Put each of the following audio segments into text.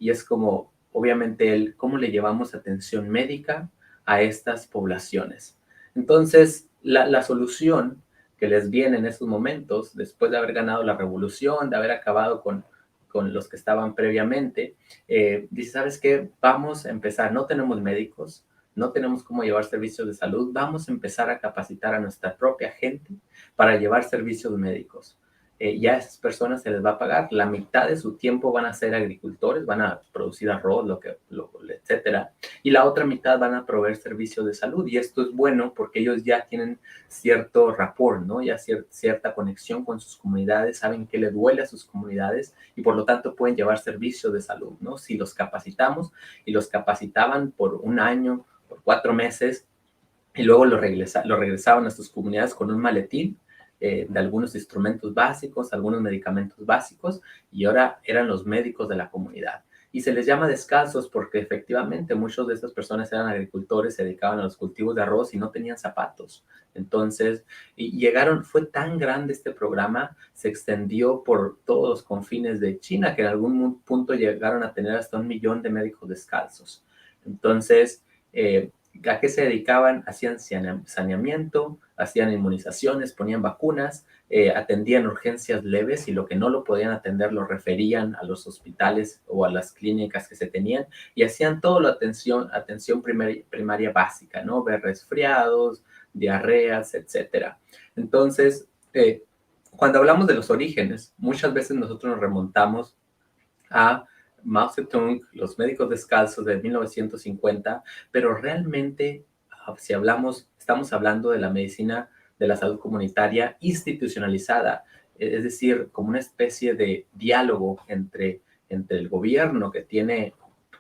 y es como, obviamente, cómo le llevamos atención médica a estas poblaciones. Entonces, la solución que les viene en esos momentos, después de haber ganado la revolución, de haber acabado con los que estaban previamente, dice, ¿sabes qué? Vamos a empezar, no tenemos médicos, no tenemos cómo llevar servicios de salud, vamos a empezar a capacitar a nuestra propia gente para llevar servicios médicos. Ya a esas personas se les va a pagar, la mitad de su tiempo van a ser agricultores, van a producir arroz, etcétera, y la otra mitad van a proveer servicios de salud, y esto es bueno porque ellos ya tienen cierto rapport, ¿no? Ya cierta conexión con sus comunidades, saben qué le duele a sus comunidades y por lo tanto pueden llevar servicios de salud, ¿no? Si los capacitamos y los capacitaban por un año, por 4 meses, y luego lo regresaban a sus comunidades con un maletín de algunos instrumentos básicos, algunos medicamentos básicos, y ahora eran los médicos de la comunidad. Y se les llama descalzos porque efectivamente muchos de estas personas eran agricultores, se dedicaban a los cultivos de arroz y no tenían zapatos. Entonces, fue tan grande este programa, se extendió por todos los confines de China, que en algún punto llegaron a tener hasta 1 millón de médicos descalzos. Entonces, ¿a qué se dedicaban? Hacían saneamiento, hacían inmunizaciones, ponían vacunas, atendían urgencias leves y lo que no lo podían atender lo referían a los hospitales o a las clínicas que se tenían y hacían toda la atención primaria básica, ¿no? Ver resfriados, diarreas, etcétera. Entonces, cuando hablamos de los orígenes, muchas veces nosotros nos remontamos a Mao Zedong, los médicos descalzos de 1950, pero realmente, si estamos hablando de la medicina de la salud comunitaria institucionalizada, es decir, como una especie de diálogo entre el gobierno que tiene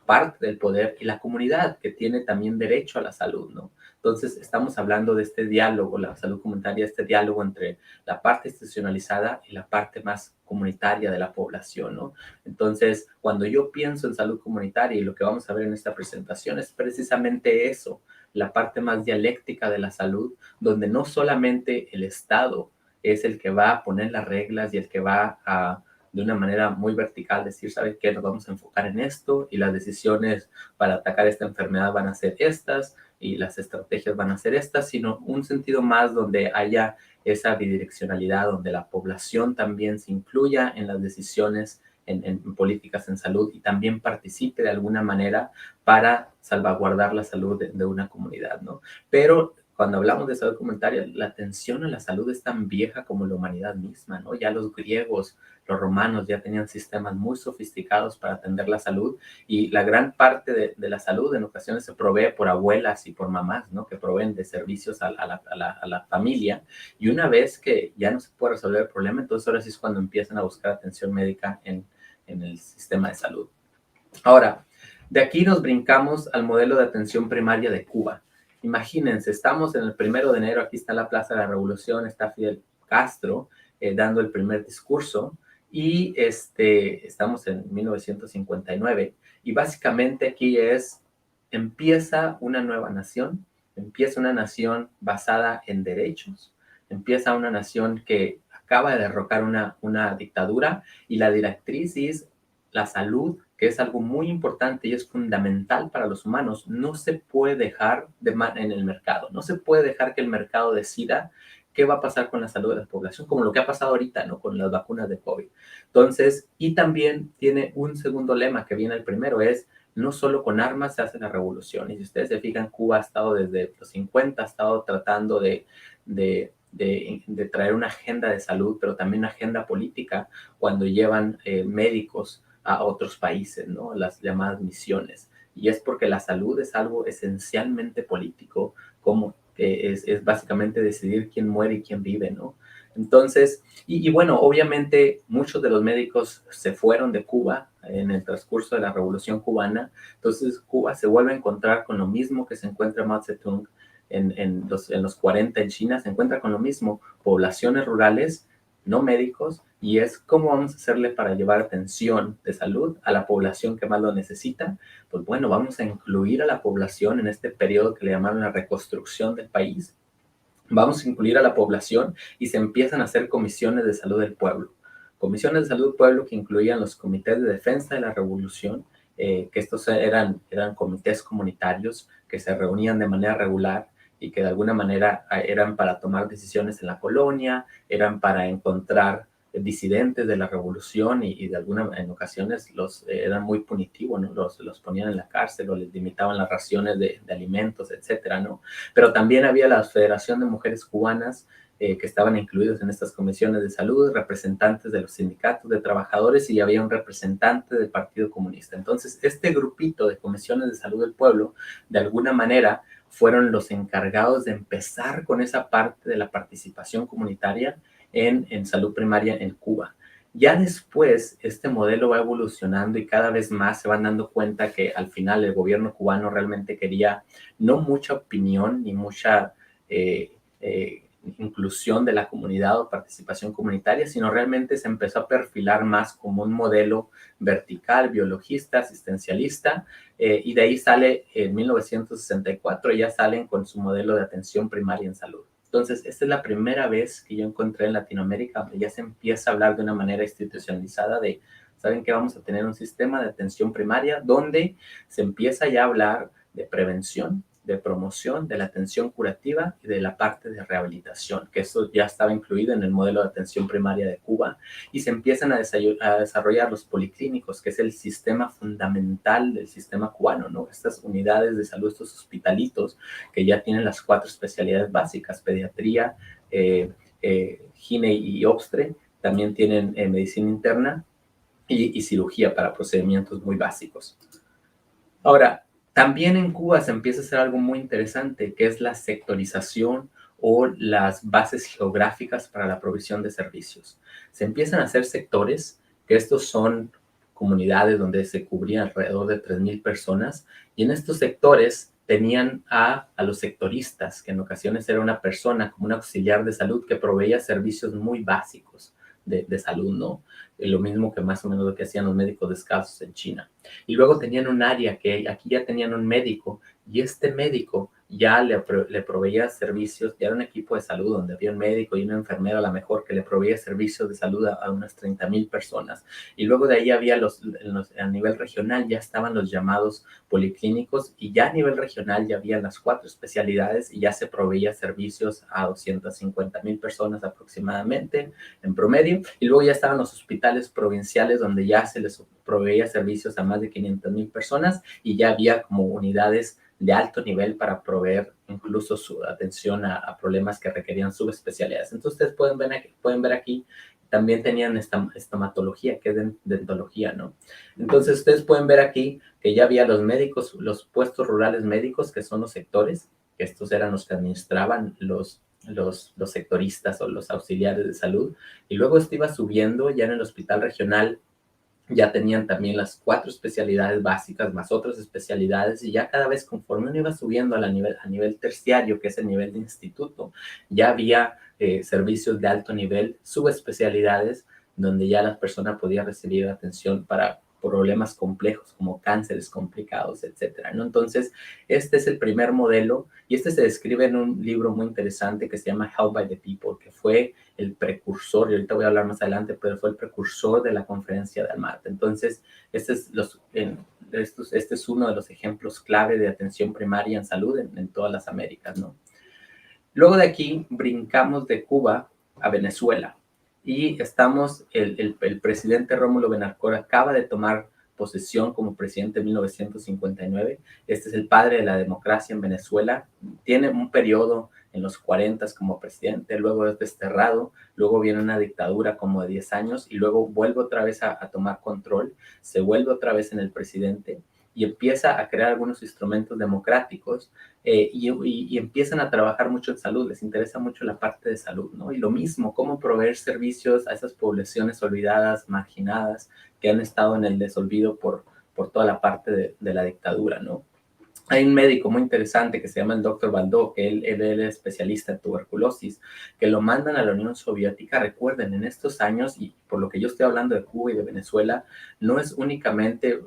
parte del poder y la comunidad que tiene también derecho a la salud, ¿no? Entonces, estamos hablando de este diálogo, la salud comunitaria, este diálogo entre la parte institucionalizada y la parte más comunitaria de la población, ¿no? Entonces, cuando yo pienso en salud comunitaria y lo que vamos a ver en esta presentación es precisamente eso, la parte más dialéctica de la salud, donde no solamente el Estado es el que va a poner las reglas y el que va a, de una manera muy vertical, decir, ¿sabes qué? Nos vamos a enfocar en esto y las decisiones para atacar esta enfermedad van a ser estas y las estrategias van a ser estas, sino un sentido más donde haya esa bidireccionalidad, donde la población también se incluya en las decisiones en políticas en salud y también participe de alguna manera para salvaguardar la salud de una comunidad, ¿no? Pero cuando hablamos de salud comunitaria, la atención a la salud es tan vieja como la humanidad misma, ¿no? Ya los griegos, los romanos ya tenían sistemas muy sofisticados para atender la salud y la gran parte de la salud en ocasiones se provee por abuelas y por mamás, ¿no? Que proveen de servicios a la familia y una vez que ya no se puede resolver el problema, entonces ahora sí es cuando empiezan a buscar atención médica en el sistema de salud. Ahora, de aquí nos brincamos al modelo de atención primaria de Cuba. Imagínense, estamos en el 1 de enero, aquí está la Plaza de la Revolución, está Fidel Castro dando el primer discurso y estamos en 1959 y básicamente aquí empieza una nueva nación, empieza una nación basada en derechos, empieza una nación que acaba de derrocar una dictadura y la directriz es la salud, que es algo muy importante y es fundamental para los humanos, no se puede dejar en el mercado, no se puede dejar que el mercado decida qué va a pasar con la salud de la población, como lo que ha pasado ahorita, ¿no? Con las vacunas de COVID. Entonces, y también tiene un segundo lema que viene el primero, es no solo con armas se hace la revolución. Y si ustedes se fijan, Cuba ha estado desde los 50, ha estado tratando de traer una agenda de salud, pero también una agenda política cuando llevan médicos a otros países, ¿no? Las llamadas misiones. Y es porque la salud es algo esencialmente político, como es básicamente decidir quién muere y quién vive, ¿no? Entonces, y bueno, obviamente muchos de los médicos se fueron de Cuba en el transcurso de la Revolución Cubana, entonces Cuba se vuelve a encontrar con lo mismo que se encuentra Mao Zedong en los 40 en China, se encuentra con lo mismo, poblaciones rurales, no médicos, y es cómo vamos a hacerle para llevar atención de salud a la población que más lo necesita. Pues bueno, vamos a incluir a la población en este periodo que le llamaron la reconstrucción del país. Vamos a incluir a la población y se empiezan a hacer comisiones de salud del pueblo. Comisiones de salud del pueblo que incluían los comités de defensa de la revolución que estos eran comités comunitarios que se reunían de manera regular y que de alguna manera eran para tomar decisiones en la colonia, eran para encontrar disidentes de la revolución y de en ocasiones eran muy punitivos, ¿no? Los ponían en la cárcel o les limitaban las raciones de alimentos, etcétera, ¿no? Pero también había la Federación de Mujeres Cubanas que estaban incluidos en estas comisiones de salud, representantes de los sindicatos de trabajadores y había un representante del Partido Comunista. Entonces, este grupito de comisiones de salud del pueblo, de alguna manera, fueron los encargados de empezar con esa parte de la participación comunitaria en salud primaria en Cuba. Ya después, este modelo va evolucionando y cada vez más se van dando cuenta que al final el gobierno cubano realmente quería no mucha opinión ni mucha inclusión de la comunidad o participación comunitaria, sino realmente se empezó a perfilar más como un modelo vertical, biologista, asistencialista, y de ahí sale en 1964, ya salen con su modelo de atención primaria en salud. Entonces, esta es la primera vez que yo encontré en Latinoamérica donde ya se empieza a hablar de una manera institucionalizada de, ¿saben qué? Vamos a tener un sistema de atención primaria donde se empieza ya a hablar de prevención, de promoción, de la atención curativa y de la parte de rehabilitación, que eso ya estaba incluido en el modelo de atención primaria de Cuba, y se empiezan a desarrollar los policlínicos, que es el sistema fundamental del sistema cubano, ¿no? Estas unidades de salud, estos hospitalitos que ya tienen las 4 especialidades básicas, pediatría, gine y obstre, también tienen medicina interna y cirugía para procedimientos muy básicos. Ahora, también en Cuba se empieza a hacer algo muy interesante, que es la sectorización o las bases geográficas para la provisión de servicios. Se empiezan a hacer sectores, que estos son comunidades donde se cubrían alrededor de 3,000 personas, y en estos sectores tenían a los sectoristas, que en ocasiones era una persona como un auxiliar de salud que proveía servicios muy básicos de salud, ¿no? Lo mismo que más o menos lo que hacían los médicos descalzos en China. Y luego tenían un área que aquí ya tenían un médico y este médico ya le proveía servicios, ya era un equipo de salud donde había un médico y una enfermera a la mejor que le proveía servicios de salud a unas 30,000 personas. Y luego de ahí había a nivel regional ya estaban los llamados policlínicos y ya a nivel regional ya había las 4 especialidades y ya se proveía servicios a 250,000 personas aproximadamente en promedio. Y luego ya estaban los hospitales provinciales donde ya se les proveía servicios a más de 500,000 personas y ya había como unidades de alto nivel para proveer incluso su atención a problemas que requerían subespecialidades. Entonces ustedes pueden ver aquí, también tenían estomatología, que es dentología, ¿no? Entonces ustedes pueden ver aquí que ya había los médicos, los puestos rurales médicos, que son los sectores, que estos eran los que administraban los sectoristas o los auxiliares de salud, y luego esto iba subiendo ya en el hospital regional. Ya tenían también las 4 especialidades básicas más otras especialidades y ya cada vez conforme uno iba subiendo a nivel terciario, que es el nivel de instituto, ya había servicios de alto nivel, subespecialidades, donde ya la persona podía recibir atención para problemas complejos como cánceres complicados, etcétera, ¿no? Entonces, este es el primer modelo y este se describe en un libro muy interesante que se llama Health by the People, que fue el precursor, y ahorita voy a hablar más adelante, pero fue el precursor de la conferencia de Almagro. Entonces, este es uno de los ejemplos clave de atención primaria en salud en todas las Américas, ¿no? Luego de aquí brincamos de Cuba a Venezuela y el presidente Rómulo Betancourt acaba de tomar posesión como presidente en 1959. Este es el padre de la democracia en Venezuela. Tiene un periodo en los 40 como presidente, luego es desterrado, luego viene una dictadura como de 10 años y luego vuelve otra vez a tomar control, se vuelve otra vez en el presidente y empieza a crear algunos instrumentos democráticos y empiezan a trabajar mucho en salud, les interesa mucho la parte de salud, ¿no? Y lo mismo, cómo proveer servicios a esas poblaciones olvidadas, marginadas, que han estado en el desolvido por toda la parte de la dictadura, ¿no? Hay un médico muy interesante que se llama el doctor Baldó, que él es especialista en tuberculosis, que lo mandan a la Unión Soviética. Recuerden, en estos años, y por lo que yo estoy hablando de Cuba y de Venezuela, no es únicamente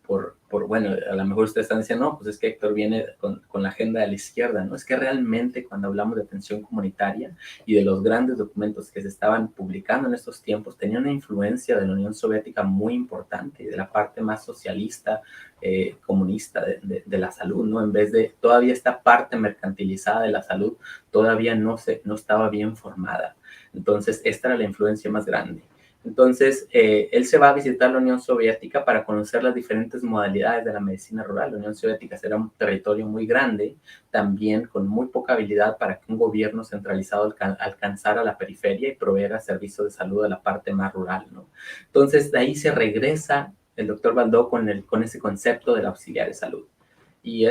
por bueno, a lo mejor ustedes están diciendo, no, pues es que Héctor viene con la agenda de la izquierda, ¿no? Es que realmente cuando hablamos de atención comunitaria y de los grandes documentos que se estaban publicando en estos tiempos, tenía una influencia de la Unión Soviética muy importante y de la parte más socialista, comunista de la salud, ¿no? En vez de todavía esta parte mercantilizada de la salud, todavía no estaba bien formada. Entonces, esta era la influencia más grande. Entonces, él se va a visitar la Unión Soviética para conocer las diferentes modalidades de la medicina rural. La Unión Soviética era un territorio muy grande, también con muy poca habilidad para que un gobierno centralizado alcanzara la periferia y proveera servicios de salud a la parte más rural, ¿no? Entonces, de ahí se regresa el doctor Baldó con ese concepto del auxiliar de salud. Y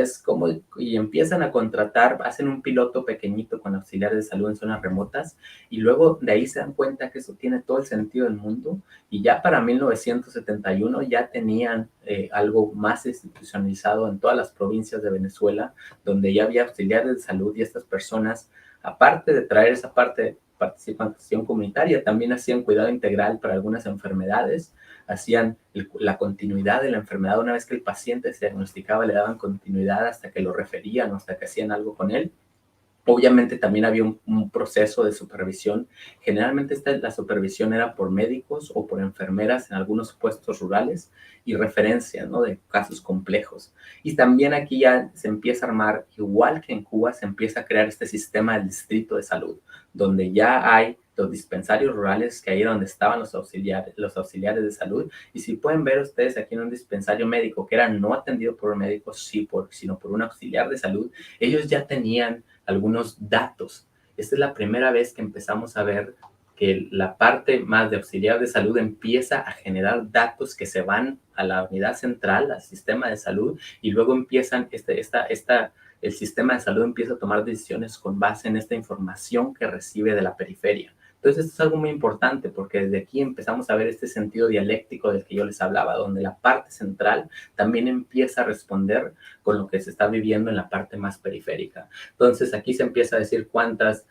empiezan a contratar, hacen un piloto pequeñito con auxiliares de salud en zonas remotas, y luego de ahí se dan cuenta que eso tiene todo el sentido del mundo, y ya para 1971 ya tenían algo más institucionalizado en todas las provincias de Venezuela, donde ya había auxiliares de salud, y estas personas, aparte de traer esa parte de participación comunitaria, también hacían cuidado integral para algunas enfermedades, hacían la continuidad de la enfermedad. Una vez que el paciente se diagnosticaba, le daban continuidad hasta que lo referían o hasta que hacían algo con él. Obviamente también había un proceso de supervisión. Generalmente la supervisión era por médicos o por enfermeras en algunos puestos rurales, y referencias, ¿no?, de casos complejos. Y también aquí ya se empieza a armar, igual que en Cuba, se empieza a crear este sistema del distrito de salud, donde ya hay los dispensarios rurales, que ahí era donde estaban los auxiliares de salud. Y si pueden ver ustedes aquí en un dispensario médico que era no atendido por un médico, sino por un auxiliar de salud, ellos ya tenían algunos datos. Esta es la primera vez que empezamos a ver que la parte más de auxiliar de salud empieza a generar datos que se van a la unidad central, al sistema de salud, y luego empiezan el sistema de salud empieza a tomar decisiones con base en esta información que recibe de la periferia. Entonces, esto es algo muy importante, porque desde aquí empezamos a ver este sentido dialéctico del que yo les hablaba, donde la parte central también empieza a responder con lo que se está viviendo en la parte más periférica. Entonces, aquí se empieza a decir cuántas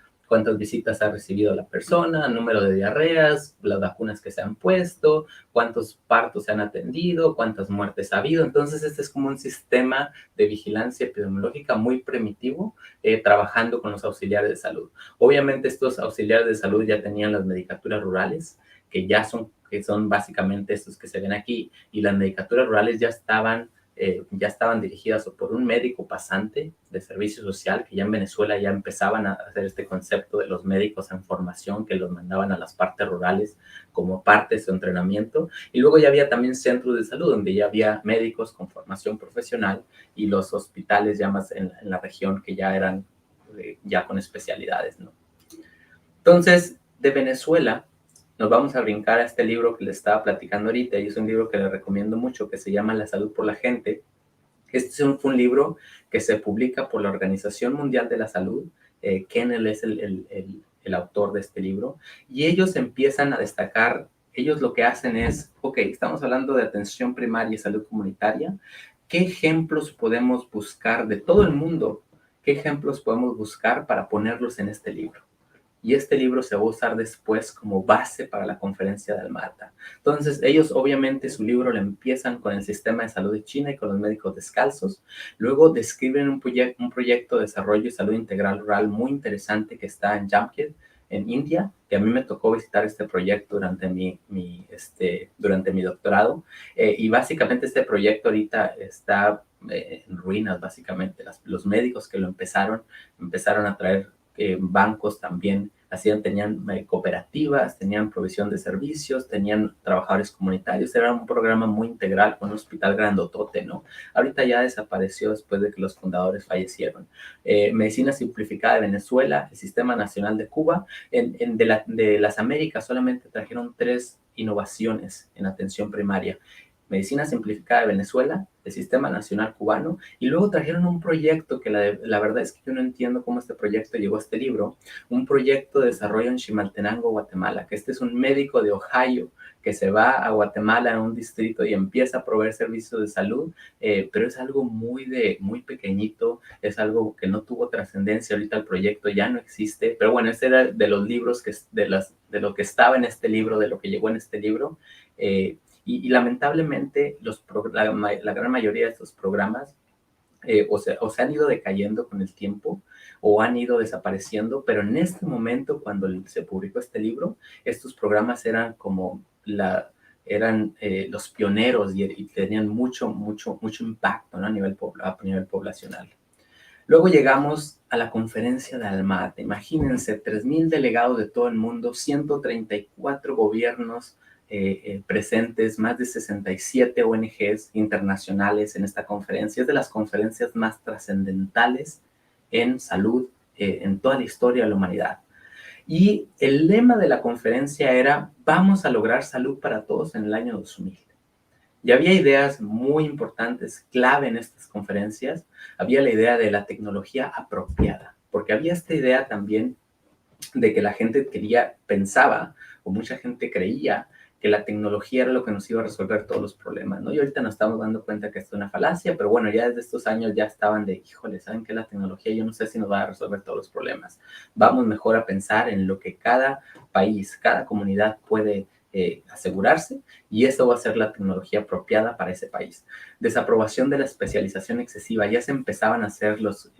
visitas ha recibido la persona, número de diarreas, las vacunas que se han puesto, cuántos partos se han atendido, cuántas muertes ha habido. Entonces, este es como un sistema de vigilancia epidemiológica muy primitivo, trabajando con los auxiliares de salud. Obviamente, estos auxiliares de salud ya tenían las medicaturas rurales, que son básicamente estos que se ven aquí, y las medicaturas rurales ya estaban dirigidas o por un médico pasante de servicio social, que ya en Venezuela ya empezaban a hacer este concepto de los médicos en formación, que los mandaban a las partes rurales como parte de su entrenamiento. Y luego ya había también centros de salud, donde ya había médicos con formación profesional, y los hospitales ya más en la región, que ya eran ya con especialidades, ¿no? Entonces, de Venezuela nos vamos a brincar a este libro que les estaba platicando ahorita, y es un libro que les recomiendo mucho, que se llama La Salud por la Gente. Este fue un libro que se publica por la Organización Mundial de la Salud. Kennel es el autor de este libro, y ellos empiezan a destacar. Ellos lo que hacen es, ok, estamos hablando de atención primaria y salud comunitaria. ¿Qué ejemplos podemos buscar de todo el mundo? ¿Qué ejemplos podemos buscar para ponerlos en este libro? Y este libro se va a usar después como base para la conferencia de Alma-Ata. Entonces, ellos obviamente su libro lo empiezan con el sistema de salud de China y con los médicos descalzos. Luego describen un proyecto de desarrollo y salud integral rural muy interesante que está en Jamshedpur, en India, que a mí me tocó visitar este proyecto durante mi doctorado. Y básicamente este proyecto ahorita está en ruinas, básicamente. Los médicos que lo empezaron a traer bancos también, tenían cooperativas, tenían provisión de servicios, tenían trabajadores comunitarios. Era un programa muy integral, con un hospital grandotote, ¿no? Ahorita ya desapareció después de que los fundadores fallecieron. Medicina Simplificada de Venezuela, el Sistema Nacional de Cuba. De las Américas solamente trajeron 3 innovaciones en atención primaria: Medicina Simplificada de Venezuela, el Sistema Nacional Cubano, y luego trajeron un proyecto que la verdad es que yo no entiendo cómo este proyecto llegó a este libro, un proyecto de desarrollo en Chimaltenango, Guatemala, que este es un médico de Ohio que se va a Guatemala en un distrito y empieza a proveer servicios de salud, pero es algo muy pequeñito, es algo que no tuvo trascendencia. Ahorita el proyecto ya no existe, pero bueno, este era de los libros, de lo que estaba en este libro, de lo que llegó en este libro. Y lamentablemente la gran mayoría de estos programas o se han ido decayendo con el tiempo o han ido desapareciendo, pero en este momento, cuando se publicó este libro, estos programas eran como eran los pioneros y tenían mucho impacto, ¿no? A nivel poblacional. Luego llegamos a la conferencia de Alma-Ata. Imagínense, 3,000 delegados de todo el mundo, 134 gobiernos presentes, más de 67 ONGs internacionales en esta conferencia. Es de las conferencias más trascendentales en salud en toda la historia de la humanidad. Y el lema de la conferencia era: vamos a lograr salud para todos en el año 2000. Y había ideas muy importantes, clave en estas conferencias. Había la idea de la tecnología apropiada, porque había esta idea también de que la gente pensaba, o mucha gente creía, que la tecnología era lo que nos iba a resolver todos los problemas, ¿no? Y ahorita nos estamos dando cuenta que esto es una falacia, pero bueno, ya desde estos años ya estaban de, híjole, ¿saben qué? La tecnología yo no sé si nos va a resolver todos los problemas. Vamos mejor a pensar en lo que cada país, cada comunidad puede asegurarse, y eso va a ser la tecnología apropiada para ese país. Desaprobación de la especialización excesiva. Ya se empezaban a hacer las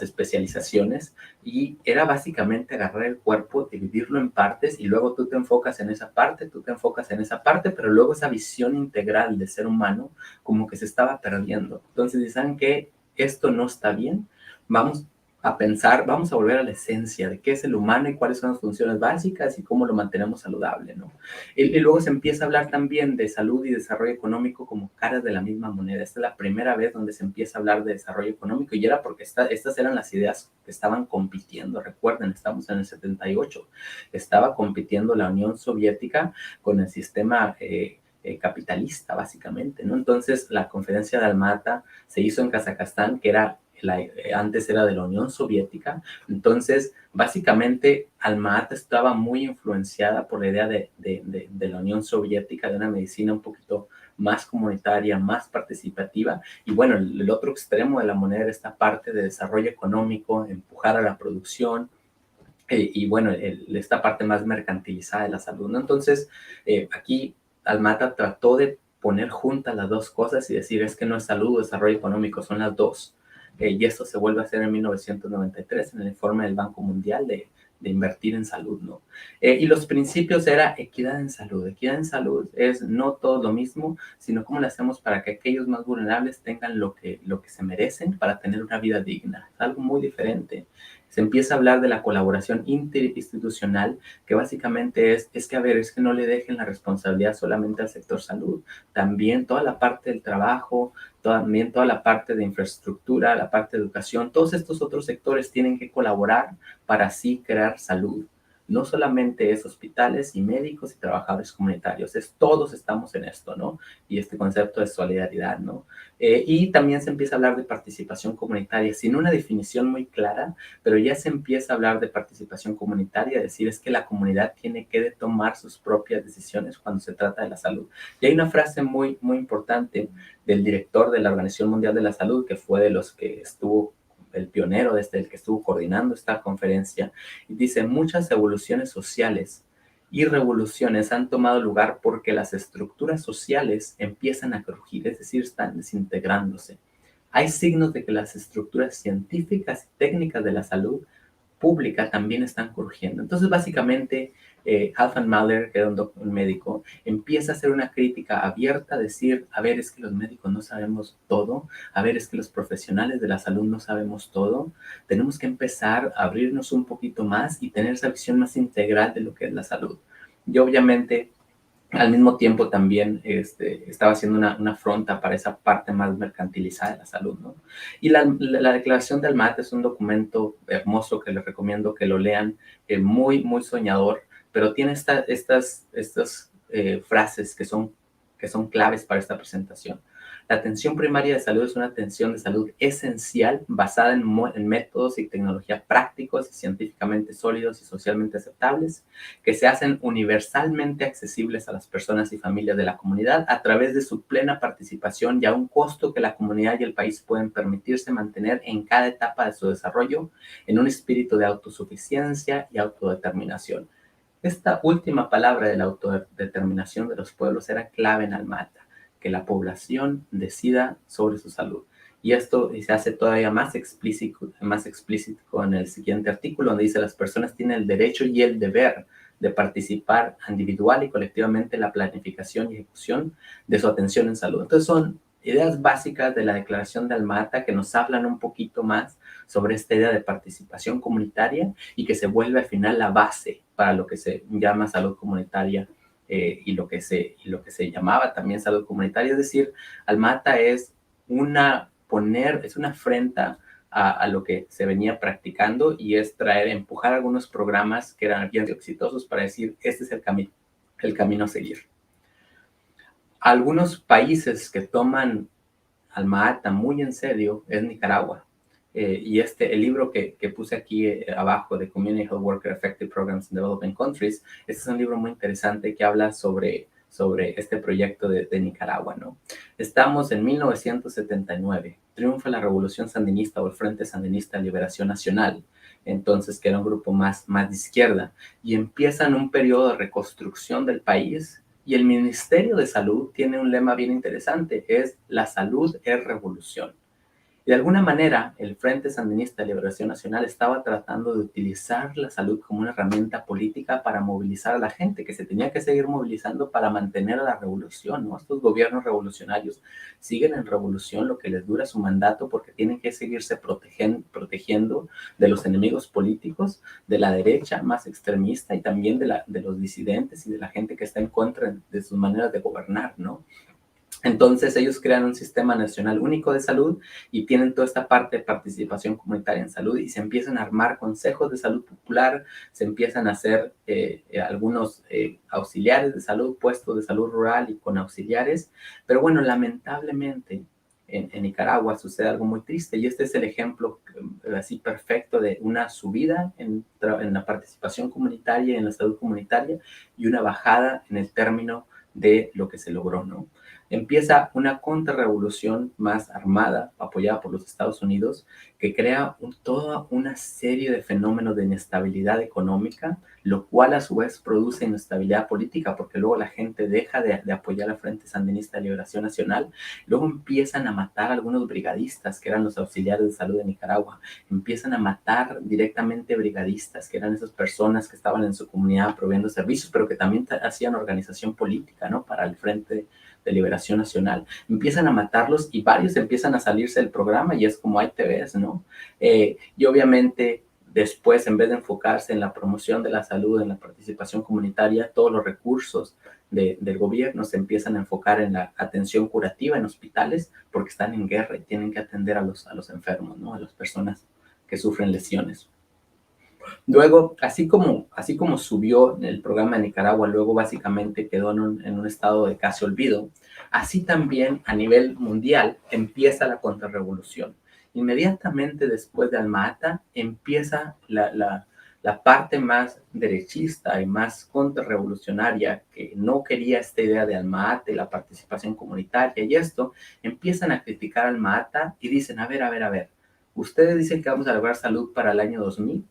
especializaciones, y era básicamente agarrar el cuerpo, dividirlo en partes, y luego tú te enfocas en esa parte, tú te enfocas en esa parte, pero luego esa visión integral de ser humano como que se estaba perdiendo. Entonces, ¿saben qué? Esto no está bien. Vamos a pensar, vamos a volver a la esencia de qué es el humano y cuáles son las funciones básicas y cómo lo mantenemos saludable, ¿no? Y luego se empieza a hablar también de salud y desarrollo económico como caras de la misma moneda. Esta es la primera vez donde se empieza a hablar de desarrollo económico, y era porque estas eran las ideas que estaban compitiendo. Recuerden, estamos en el 78. Estaba compitiendo la Unión Soviética con el sistema capitalista, básicamente, ¿no? Entonces, la conferencia de Alma-Ata se hizo en Kazajstán, que antes era de la Unión Soviética. Entonces, básicamente, Alma-Ata estaba muy influenciada por la idea de la Unión Soviética, de una medicina un poquito más comunitaria, más participativa. Y bueno, el otro extremo de la moneda era esta parte de desarrollo económico, empujar a la producción, y bueno, esta parte más mercantilizada de la salud, ¿no? Entonces, aquí Alma-Ata trató de poner juntas las dos cosas y decir, es que no es salud o desarrollo económico, son las dos. Y esto se vuelve a hacer en 1993 en el informe del Banco Mundial de invertir en salud, ¿no? Y los principios era equidad en salud. Equidad en salud es no todo lo mismo, sino cómo lo hacemos para que aquellos más vulnerables tengan lo que se merecen para tener una vida digna. Es algo muy diferente. Se empieza a hablar de la colaboración interinstitucional, que básicamente es que, a ver, es que no le dejen la responsabilidad solamente al sector salud, también toda la parte del trabajo, también toda la parte de infraestructura, la parte de educación, todos estos otros sectores tienen que colaborar para así crear salud. No solamente es hospitales y médicos y trabajadores comunitarios, es todos estamos en esto, ¿no? Y este concepto de solidaridad, ¿no? Y también se empieza a hablar de participación comunitaria, sin una definición muy clara, pero ya se empieza a hablar de participación comunitaria, decir, es que la comunidad tiene que tomar sus propias decisiones cuando se trata de la salud. Y hay una frase muy importante del director de la Organización Mundial de la Salud, que fue de los que estuvo el pionero, desde el que estuvo coordinando esta conferencia, y dice: muchas evoluciones sociales y revoluciones han tomado lugar porque las estructuras sociales empiezan a crujir, es decir, están desintegrándose. Hay signos de que las estructuras científicas y técnicas de la salud pública también están crujiendo. Entonces, básicamente, Halfdan Mahler, que era un médico, empieza a hacer una crítica abierta, a decir, a ver, es que los médicos no sabemos todo, a ver, es que los profesionales de la salud no sabemos todo, tenemos que empezar a abrirnos un poquito más y tener esa visión más integral de lo que es la salud. Y obviamente, al mismo tiempo también estaba haciendo una afronta para esa parte más mercantilizada de la salud, ¿no? Y la Declaración del Alma-Ata es un documento hermoso que les recomiendo que lo lean, muy soñador, pero tiene estas frases que son claves para esta presentación. La atención primaria de salud es una atención de salud esencial basada en métodos y tecnología prácticos y científicamente sólidos y socialmente aceptables, que se hacen universalmente accesibles a las personas y familias de la comunidad a través de su plena participación y a un costo que la comunidad y el país pueden permitirse mantener en cada etapa de su desarrollo en un espíritu de autosuficiencia y autodeterminación. Esta última palabra de la autodeterminación de los pueblos era clave en Alma-Ata, que la población decida sobre su salud. Y esto se hace todavía más explícito en el siguiente artículo, donde dice: las personas tienen el derecho y el deber de participar individual y colectivamente en la planificación y ejecución de su atención en salud. Entonces son ideas básicas de la Declaración de Alma-Ata que nos hablan un poquito más sobre esta idea de participación comunitaria y que se vuelve al final la base para lo que se llama salud comunitaria, y lo que se llamaba también salud comunitaria. Es decir, Alma-Ata es una afrenta a lo que se venía practicando, y es empujar algunos programas que eran bien exitosos para decir: este es el camino a seguir. Algunos países que toman Alma-Ata muy en serio es Nicaragua. Y el libro que puse aquí abajo, de Community Health Worker Effective Programs in Developing Countries, este es un libro muy interesante que habla sobre este proyecto de Nicaragua, ¿no? Estamos en 1979, triunfa la Revolución Sandinista o el Frente Sandinista de Liberación Nacional, entonces, que era un grupo más de izquierda, y empiezan un periodo de reconstrucción del país. Y el Ministerio de Salud tiene un lema bien interesante: es la salud es revolución. Y de alguna manera, el Frente Sandinista de Liberación Nacional estaba tratando de utilizar la salud como una herramienta política para movilizar a la gente, que se tenía que seguir movilizando para mantener a la revolución, ¿no? Estos gobiernos revolucionarios siguen en revolución lo que les dura su mandato, porque tienen que seguirse protegiendo de los enemigos políticos, de la derecha más extremista y también de los disidentes y de la gente que está en contra de sus maneras de gobernar, ¿no? Entonces ellos crean un sistema nacional único de salud y tienen toda esta parte de participación comunitaria en salud, y se empiezan a armar consejos de salud popular, se empiezan a hacer algunos auxiliares de salud, puestos de salud rural y con auxiliares. Pero bueno, lamentablemente en Nicaragua sucede algo muy triste, y este es el ejemplo así perfecto de una subida en la participación comunitaria y en la salud comunitaria, y una bajada en el término de lo que se logró, ¿no? Empieza una contrarrevolución más armada, apoyada por los Estados Unidos, que crea toda una serie de fenómenos de inestabilidad económica, lo cual a su vez produce inestabilidad política, porque luego la gente deja de apoyar al Frente Sandinista de Liberación Nacional. Luego empiezan a matar a algunos brigadistas, que eran los auxiliares de salud de Nicaragua. Empiezan a matar directamente brigadistas, que eran esas personas que estaban en su comunidad proveyendo servicios, pero que también hacían organización política, ¿no?, para el Frente de Liberación Nacional. Empiezan a matarlos y varios empiezan a salirse del programa, y es como: ahí te ves, ¿no? Y obviamente después, en vez de enfocarse en la promoción de la salud, en la participación comunitaria, todos los recursos del gobierno se empiezan a enfocar en la atención curativa en hospitales, porque están en guerra y tienen que atender a los enfermos, ¿no?, a las personas que sufren lesiones. Luego, así como subió el programa de Nicaragua, luego básicamente quedó en un estado de casi olvido, así también a nivel mundial empieza la contrarrevolución. Inmediatamente después de Alma-Ata empieza la parte más derechista y más contrarrevolucionaria, que no quería esta idea de Alma-Ata y la participación comunitaria y esto. Empiezan a criticar Alma-Ata y dicen: a ver, ustedes dicen que vamos a lograr salud para el año 2000,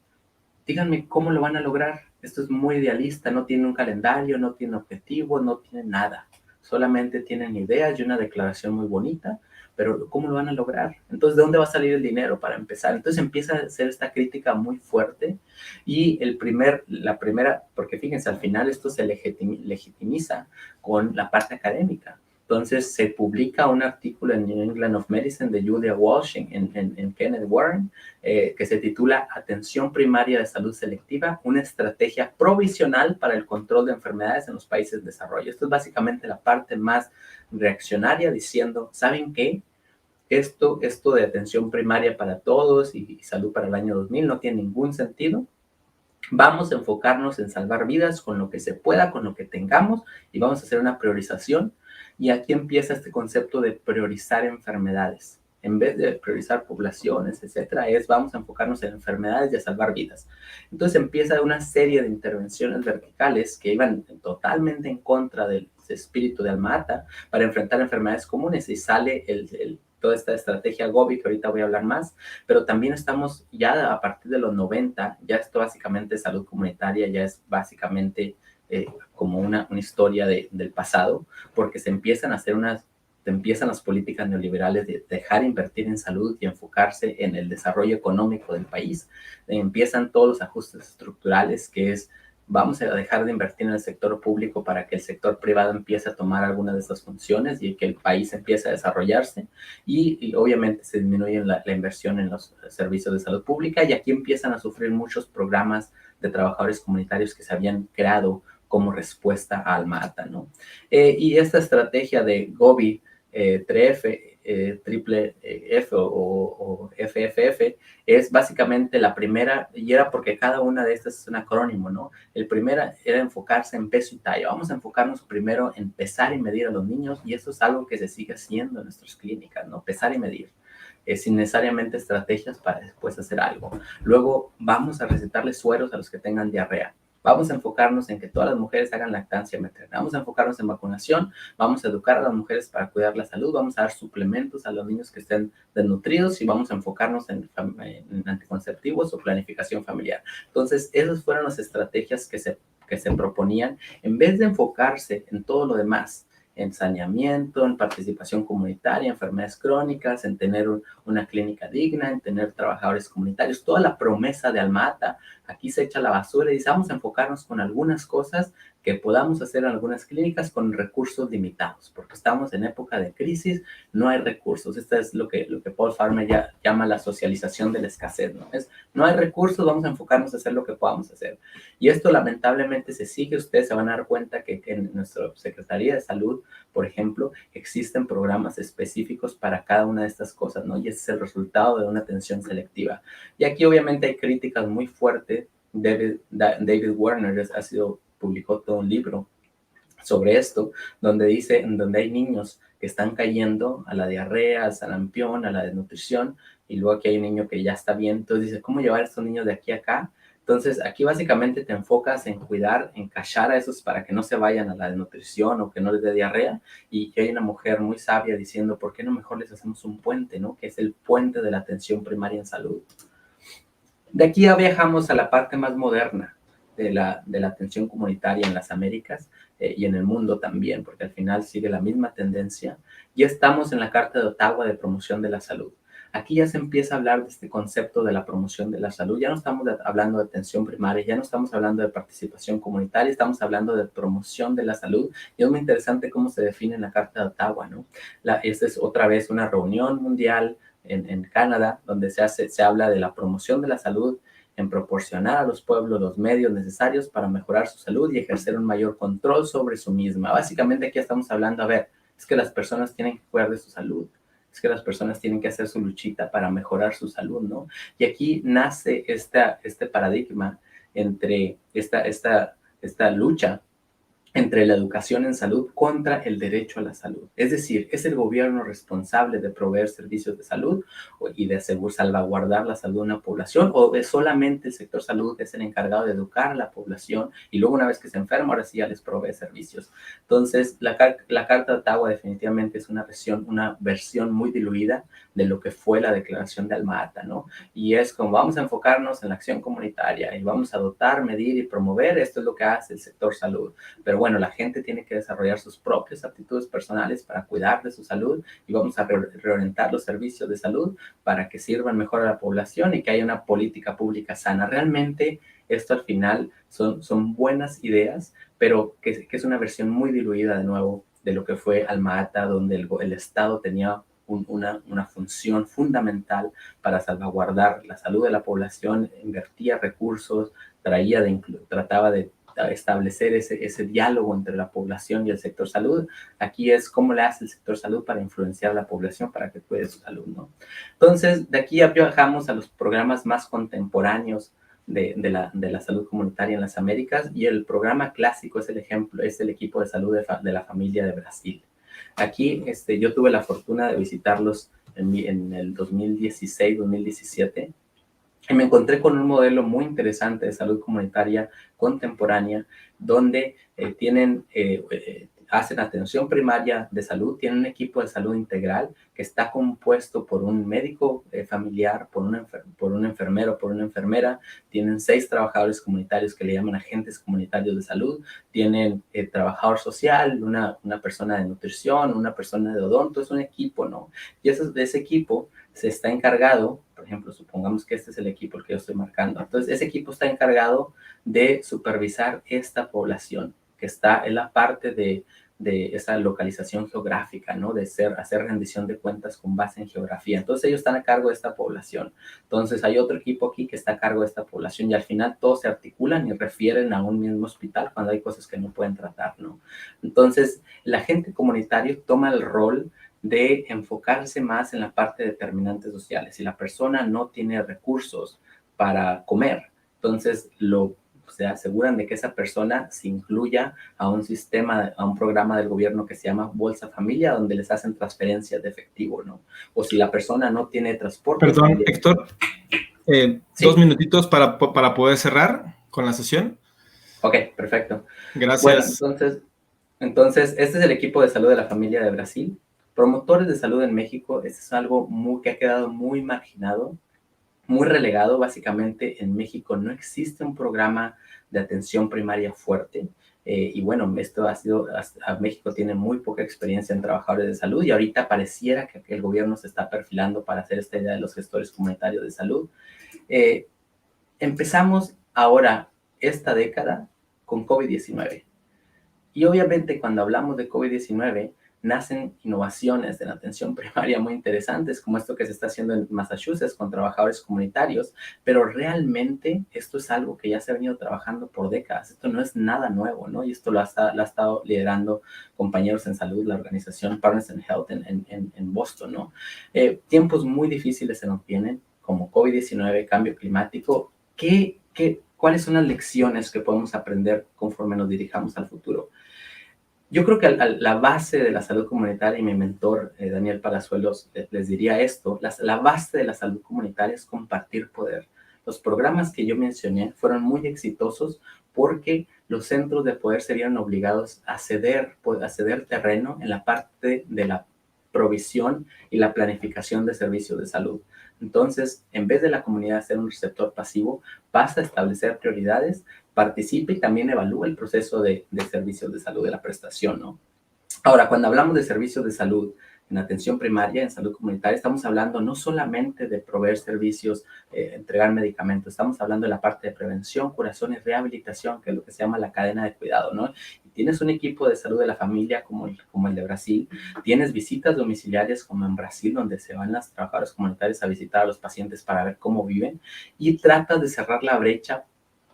díganme cómo lo van a lograr. Esto es muy idealista, no tiene un calendario, no tiene objetivo, no tiene nada. Solamente tienen ideas y una declaración muy bonita, pero ¿cómo lo van a lograr? Entonces, ¿de dónde va a salir el dinero para empezar? Entonces empieza a hacer esta crítica muy fuerte, y la primera, porque fíjense, al final esto se legitimiza con la parte académica. Entonces se publica un artículo en New England of Medicine de Julia Walsh en Kenneth Warren, que se titula Atención Primaria de Salud Selectiva, una estrategia provisional para el control de enfermedades en los países en desarrollo. Esto es básicamente la parte más reaccionaria, diciendo: ¿saben qué? Esto de atención primaria para todos y salud para el año 2000 no tiene ningún sentido. Vamos a enfocarnos en salvar vidas con lo que se pueda, con lo que tengamos, y vamos a hacer una priorización. Y aquí empieza este concepto de priorizar enfermedades. En vez de priorizar poblaciones, etcétera, vamos a enfocarnos en enfermedades y a salvar vidas. Entonces empieza una serie de intervenciones verticales que iban totalmente en contra del espíritu de Alma-Ata para enfrentar enfermedades comunes, y sale toda esta estrategia Gobi, que ahorita voy a hablar más, pero también estamos ya a partir de los 90, ya esto básicamente salud comunitaria, ya es básicamente como una historia del pasado, porque se empiezan a hacer empiezan las políticas neoliberales de dejar invertir en salud y enfocarse en el desarrollo económico del país. Empiezan todos los ajustes estructurales, que es vamos a dejar de invertir en el sector público para que el sector privado empiece a tomar algunas de estas funciones y que el país empiece a desarrollarse y obviamente se disminuye la inversión en los servicios de salud pública y aquí empiezan a sufrir muchos programas de trabajadores comunitarios que se habían creado como respuesta a Alma-Ata, ¿no? Y esta estrategia de Gobi, triple F o FFF, es básicamente la primera, y era porque cada una de estas es un acrónimo, ¿no? El primero era enfocarse en peso y talla. Vamos a enfocarnos primero en pesar y medir a los niños, y eso es algo que se sigue haciendo en nuestras clínicas, ¿no? Pesar y medir. Sin necesariamente estrategias para después hacer algo. Luego vamos a recetarles sueros a los que tengan diarrea. Vamos a enfocarnos en que todas las mujeres hagan lactancia materna. Vamos a enfocarnos en vacunación. Vamos a educar a las mujeres para cuidar la salud. Vamos a dar suplementos a los niños que estén desnutridos y vamos a enfocarnos en anticonceptivos o planificación familiar. Entonces, esas fueron las estrategias que se proponían en vez de enfocarse en todo lo demás, en saneamiento, en participación comunitaria, enfermedades crónicas, en tener una clínica digna, en tener trabajadores comunitarios. Toda la promesa de Alma-Ata aquí se echa a la basura y dice, vamos a enfocarnos con algunas cosas que podamos hacer en algunas clínicas con recursos limitados, porque estamos en época de crisis, no hay recursos. Esto es lo que Paul Farmer ya llama la socialización de la escasez, ¿no? No hay recursos, vamos a enfocarnos a hacer lo que podamos hacer. Y esto lamentablemente se sigue. Ustedes se van a dar cuenta que en nuestra Secretaría de Salud, por ejemplo, existen programas específicos para cada una de estas cosas, ¿no? Y ese es el resultado de una atención selectiva. Y aquí obviamente hay críticas muy fuertes. David Werner publicó todo un libro sobre esto, donde dice, donde hay niños que están cayendo a la diarrea, al sarampión, a la desnutrición, y luego aquí hay un niño que ya está bien. Entonces dice, ¿cómo llevar a estos niños de aquí a acá? Entonces, aquí básicamente te enfocas en cuidar, en callar a esos para que no se vayan a la desnutrición o que no les dé diarrea. Y hay una mujer muy sabia diciendo, ¿por qué no mejor les hacemos un puente, ¿no? Que es el puente de la atención primaria en salud. De aquí ya viajamos a la parte más moderna de la atención comunitaria en las Américas y en el mundo también, porque al final sigue la misma tendencia. Ya estamos en la Carta de Ottawa de Promoción de la Salud. Aquí ya se empieza a hablar de este concepto de la promoción de la salud. Ya no estamos hablando de atención primaria, ya no estamos hablando de participación comunitaria, estamos hablando de promoción de la salud. Y es muy interesante cómo se define en la Carta de Ottawa, ¿no? Esta es otra vez una reunión mundial en Canadá, donde se habla de la promoción de la salud en proporcionar a los pueblos los medios necesarios para mejorar su salud y ejercer un mayor control sobre su misma. Básicamente aquí estamos hablando, a ver, es que las personas tienen que cuidar de su salud, es que las personas tienen que hacer su luchita para mejorar su salud, ¿no? Y aquí nace este paradigma entre esta lucha entre la educación en salud contra el derecho a la salud. Es decir, ¿es el gobierno responsable de proveer servicios de salud y de salvaguardar la salud de una población? ¿O es solamente el sector salud que es el encargado de educar a la población y luego una vez que se enferma, ahora sí ya les provee servicios? Entonces, la Carta de Ottawa definitivamente es una versión muy diluida de lo que fue la Declaración de Alma-Ata, ¿no? Y es como vamos a enfocarnos en la acción comunitaria y vamos a dotar, medir y promover. Esto es lo que hace el sector salud. Pero bueno, la gente tiene que desarrollar sus propias aptitudes personales para cuidar de su salud y vamos a reorientar los servicios de salud para que sirvan mejor a la población y que haya una política pública sana. Realmente esto al final son buenas ideas, pero que es una versión muy diluida de nuevo de lo que fue Alma-Ata, donde el Estado tenía una función fundamental para salvaguardar la salud de la población, invertía recursos, trataba de establecer ese diálogo entre la población y el sector salud. Aquí es cómo le hace el sector salud para influenciar a la población para que cuide su salud, ¿no? Entonces, de aquí ya viajamos a los programas más contemporáneos de la salud comunitaria en las Américas, y el programa clásico es el ejemplo, es el equipo de salud de la familia de Brasil. Aquí yo tuve la fortuna de visitarlos en el 2016-2017 y me encontré con un modelo muy interesante de salud comunitaria contemporánea, donde hacen atención primaria de salud, tienen un equipo de salud integral que está compuesto por un médico familiar, por un enfermero, por una enfermera, tienen 6 trabajadores comunitarios que le llaman agentes comunitarios de salud, tienen trabajador social, una persona de nutrición, una persona de odonto, es un equipo, ¿no? Y ese equipo se está encargado, por ejemplo, supongamos que este es el equipo que yo estoy marcando, entonces ese equipo está encargado de supervisar esta población que está en la parte de esa localización geográfica, ¿no? De hacer rendición de cuentas con base en geografía. Entonces ellos están a cargo de esta población. Entonces hay otro equipo aquí que está a cargo de esta población y al final todos se articulan y refieren a un mismo hospital cuando hay cosas que no pueden tratar, ¿no? Entonces el agente comunitario toma el rol de enfocarse más en la parte de determinantes sociales. Si la persona no tiene recursos para comer, entonces se aseguran de que esa persona se incluya a un sistema, a un programa del gobierno que se llama Bolsa Familia, donde les hacen transferencias de efectivo, ¿no? O si la persona no tiene transporte. Perdón, también. Héctor, ¿Sí? 2 minutitos para poder cerrar con la sesión. Ok, perfecto. Gracias. Bueno, entonces, este es el equipo de salud de la familia de Brasil. Promotores de salud en México, este es algo que ha quedado muy marginado, muy relegado. Básicamente en México no existe un programa de atención primaria fuerte. Y bueno, esto México tiene muy poca experiencia en trabajadores de salud y ahorita pareciera que el gobierno se está perfilando para hacer esta idea de los gestores comunitarios de salud. Empezamos ahora esta década con COVID-19. Y obviamente cuando hablamos de COVID-19, nacen innovaciones de la atención primaria muy interesantes, como esto que se está haciendo en Massachusetts con trabajadores comunitarios, pero realmente esto es algo que ya se ha venido trabajando por décadas, esto no es nada nuevo, ¿no? Y esto lo ha estado liderando compañeros en salud, la organización Partners in Health en Boston, ¿no? Tiempos muy difíciles se nos vienen, como COVID-19, cambio climático. ¿Cuáles son las lecciones que podemos aprender conforme nos dirijamos al futuro? Yo creo que la base de la salud comunitaria, y mi mentor, Daniel Palazuelos, les diría esto, la base de la salud comunitaria es compartir poder. Los programas que yo mencioné fueron muy exitosos porque los centros de poder se vieron obligados a ceder terreno en la parte de la provisión y la planificación de servicios de salud. Entonces, en vez de la comunidad ser un receptor pasivo, pasa a establecer prioridades, participe y también evalúa el proceso de servicios de salud, de la prestación, ¿no? Ahora, cuando hablamos de servicios de salud en atención primaria, en salud comunitaria, estamos hablando no solamente de proveer servicios, entregar medicamentos, estamos hablando de la parte de prevención, curación y rehabilitación, que es lo que se llama la cadena de cuidado, ¿no? Y tienes un equipo de salud de la familia como el de Brasil, tienes visitas domiciliarias como en Brasil, donde se van las trabajadoras comunitarias a visitar a los pacientes para ver cómo viven y tratas de cerrar la brecha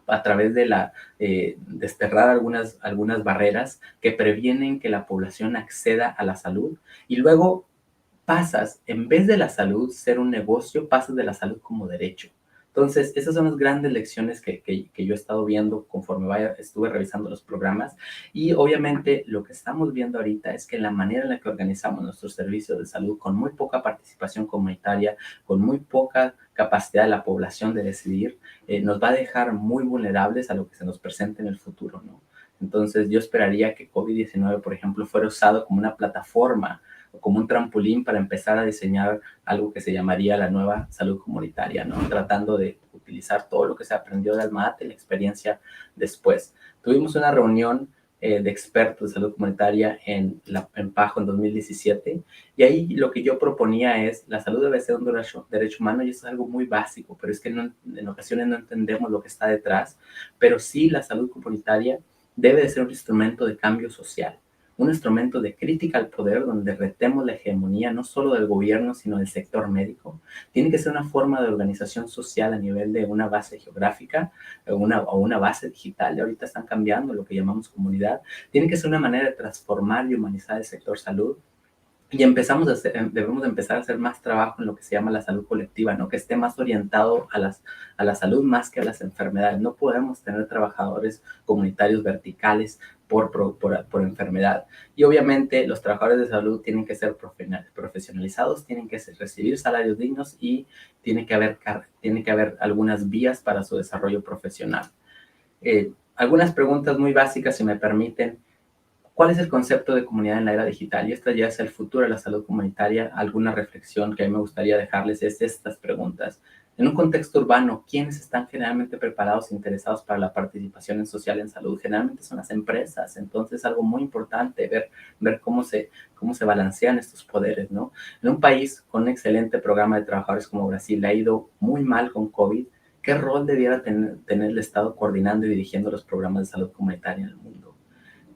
a través de desterrar algunas barreras que previenen que la población acceda a la salud y luego pasas, en vez de la salud ser un negocio, pasas de la salud como derecho. Entonces, esas son las grandes lecciones que yo he estado viendo conforme estuve revisando los programas y obviamente lo que estamos viendo ahorita es que la manera en la que organizamos nuestros servicios de salud con muy poca participación comunitaria, con muy poca capacidad de la población de decidir, nos va a dejar muy vulnerables a lo que se nos presente en el futuro, ¿no? Entonces, yo esperaría que COVID-19, por ejemplo, fuera usado como una plataforma o como un trampolín para empezar a diseñar algo que se llamaría la nueva salud comunitaria, ¿no? Tratando de utilizar todo lo que se aprendió de Almate, la experiencia después. Tuvimos una reunión de expertos de salud comunitaria en Pajo en 2017 y ahí lo que yo proponía es la salud debe ser un derecho humano y eso es algo muy básico, pero es que en ocasiones no entendemos lo que está detrás, pero sí la salud comunitaria debe de ser un instrumento de cambio social, un instrumento de crítica al poder donde retemos la hegemonía no solo del gobierno, sino del sector médico. Tiene que ser una forma de organización social a nivel de una base geográfica o una base digital. Y ahorita están cambiando lo que llamamos comunidad. Tiene que ser una manera de transformar y humanizar el sector salud. Y debemos empezar a hacer más trabajo en lo que se llama la salud colectiva, ¿no? Que esté más orientado a la salud más que a las enfermedades. No podemos tener trabajadores comunitarios verticales por enfermedad. Y obviamente los trabajadores de salud tienen que ser profesionalizados, tienen que recibir salarios dignos y tiene que haber algunas vías para su desarrollo profesional. Algunas preguntas muy básicas, si me permiten. ¿Cuál es el concepto de comunidad en la era digital? Y esta ya es el futuro de la salud comunitaria. Alguna reflexión que a mí me gustaría dejarles es estas preguntas. En un contexto urbano, ¿quiénes están generalmente preparados e interesados para la participación social en salud? Generalmente son las empresas. Entonces, es algo muy importante ver cómo se balancean estos poderes, ¿no? En un país con un excelente programa de trabajadores como Brasil, le ha ido muy mal con COVID. ¿Qué rol debiera tener el Estado coordinando y dirigiendo los programas de salud comunitaria en el mundo?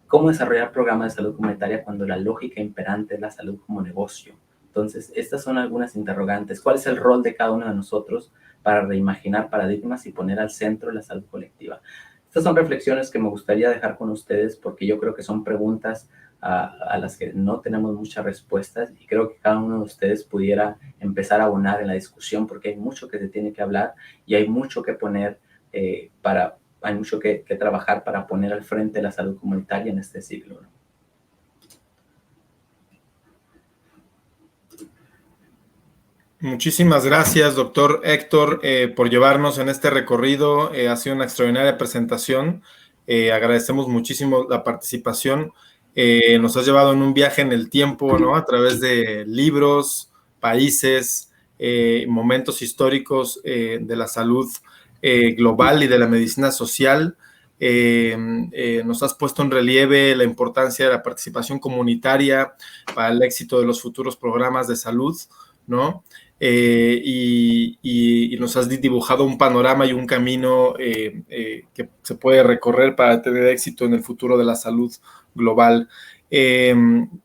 ¿Cómo desarrollar programas de salud comunitaria cuando la lógica imperante es la salud como negocio? Entonces, estas son algunas interrogantes. ¿Cuál es el rol de cada uno de nosotros para reimaginar paradigmas y poner al centro la salud colectiva? Estas son reflexiones que me gustaría dejar con ustedes porque yo creo que son preguntas a las que no tenemos muchas respuestas y creo que cada uno de ustedes pudiera empezar a abonar en la discusión porque hay mucho que se tiene que hablar y hay mucho que poner hay mucho que trabajar para poner al frente la salud comunitaria en este siglo, ¿no? Muchísimas gracias, doctor Héctor, por llevarnos en este recorrido. Ha sido una extraordinaria presentación. Agradecemos muchísimo la participación. Nos has llevado en un viaje en el tiempo, ¿no? A través de libros, países, momentos históricos de la salud global y de la medicina social. Nos has puesto en relieve la importancia de la participación comunitaria para el éxito de los futuros programas de salud, ¿no? Y nos has dibujado un panorama y un camino que se puede recorrer para tener éxito en el futuro de la salud global. Te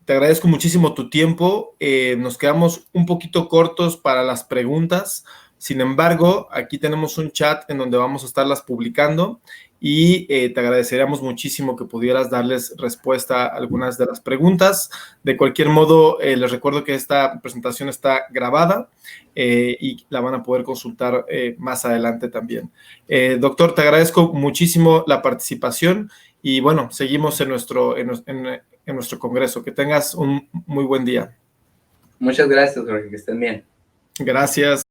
agradezco muchísimo tu tiempo. Nos quedamos un poquito cortos para las preguntas. Sin embargo, aquí tenemos un chat en donde vamos a estarlas publicando y te agradeceríamos muchísimo que pudieras darles respuesta a algunas de las preguntas. De cualquier modo, les recuerdo que esta presentación está grabada y la van a poder consultar más adelante también. Doctor, te agradezco muchísimo la participación y bueno, seguimos en nuestro congreso. Que tengas un muy buen día. Muchas gracias, Jorge, que estén bien. Gracias.